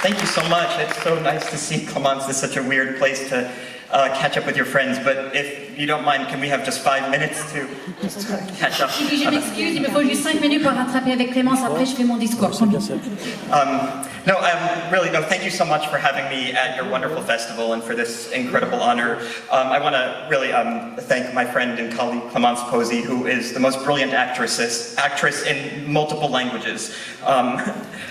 Thank you so much. It's so nice to see Clemence. It's such a weird place to catch up with your friends, but if you don't mind, can we have just 5 minutes to catch up? Il dit, je m'excuse, il me faut juste 5 minutes pour rattraper avec Clémence, après je fais mon discours. No, thank you so much for having me at your wonderful festival and for this incredible honor. I want to really thank my friend and colleague Clemence Posey, who is the most brilliant actress in multiple languages.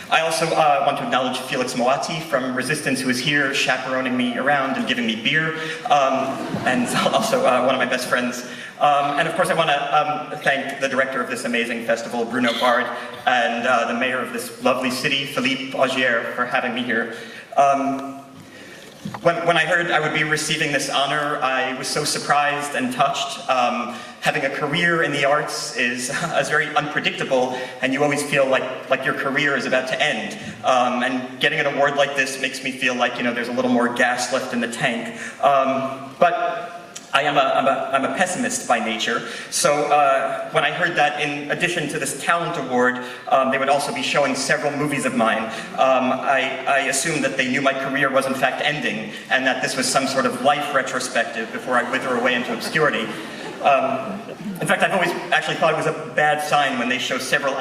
I also want to acknowledge Felix Moati from Resistance, who is here chaperoning me around and giving me beer, and also one of my best friends. And of course I want to thank the director of this amazing festival, Bruno Bard, and the mayor of this lovely city, Philippe Augier, for having me here. When I heard I would be receiving this honor, I was so surprised and touched. Having a career in the arts is very unpredictable, and you always feel like your career is about to end. And getting an award like this makes me feel like, there's a little more gas left in the tank. But I'm a pessimist by nature, so when I heard that in addition to this talent award, they would also be showing several movies of mine, I assumed that they knew my career was in fact ending, and that this was some sort of life retrospective before I wither away into obscurity. In fact, I've always actually thought it was a bad sign when they show several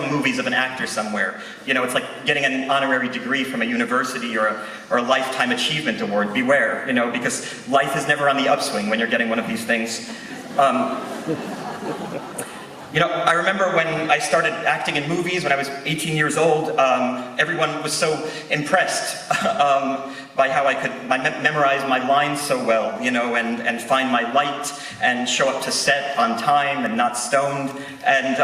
movies of an actor somewhere. It's like getting an honorary degree from a university or a lifetime achievement award. Beware, because life is never on the upswing when you're getting one of these things. I remember when I started acting in movies when I was 18 years old, everyone was so impressed by how I could memorize my lines so well, and find my light and show up to set on time and not stoned. And,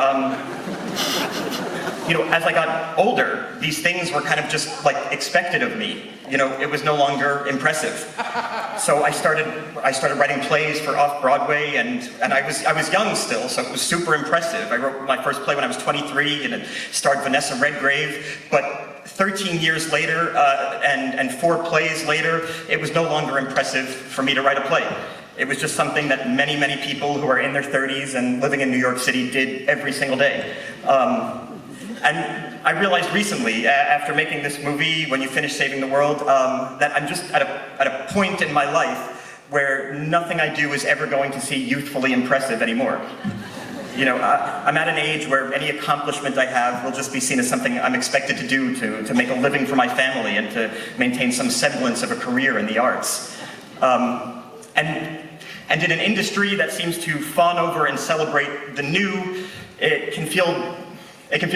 as I got older, these things were kind of just like expected of me. It was no longer impressive. So I started writing plays for off-Broadway, and I was young still, so it was super impressive. I wrote my first play when I was 23, and it starred Vanessa Redgrave, but 13 years later, and 4 plays later, it was no longer impressive for me to write a play. It was just something that many, many people who are in their 30s and living in New York City did every single day. And I realized recently, after making this movie, When You Finish Saving the World, that I'm just at a point in my life where nothing I do is ever going to seem youthfully impressive anymore. I'm at an age where any accomplishment I have will just be seen as something I'm expected to do to make a living for my family and to maintain some semblance of a career in the arts. And in an industry that seems to fawn over and celebrate the new, it can feel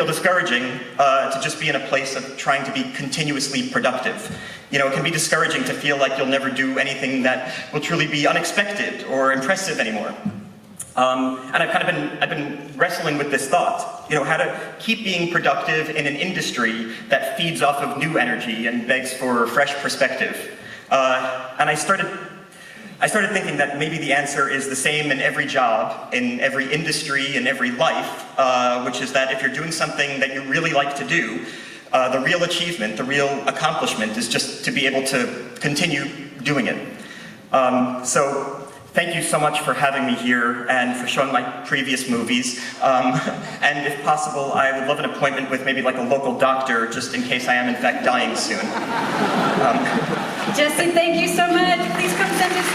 discouraging to just be in a place of trying to be continuously productive. It can be discouraging to feel like you'll never do anything that will truly be unexpected or impressive anymore. And I've been wrestling with this thought, how to keep being productive in an industry that feeds off of new energy and begs for fresh perspective. And I started thinking that maybe the answer is the same in every job, in every industry, in every life, which is that if you're doing something that you really like to do, the real achievement, the real accomplishment is just to be able to continue doing it. So thank you so much for having me here and for showing my previous movies. And if possible, I would love an appointment with maybe like a local doctor, just in case I am in fact dying soon. Jesse, thank you so much. Please come send us.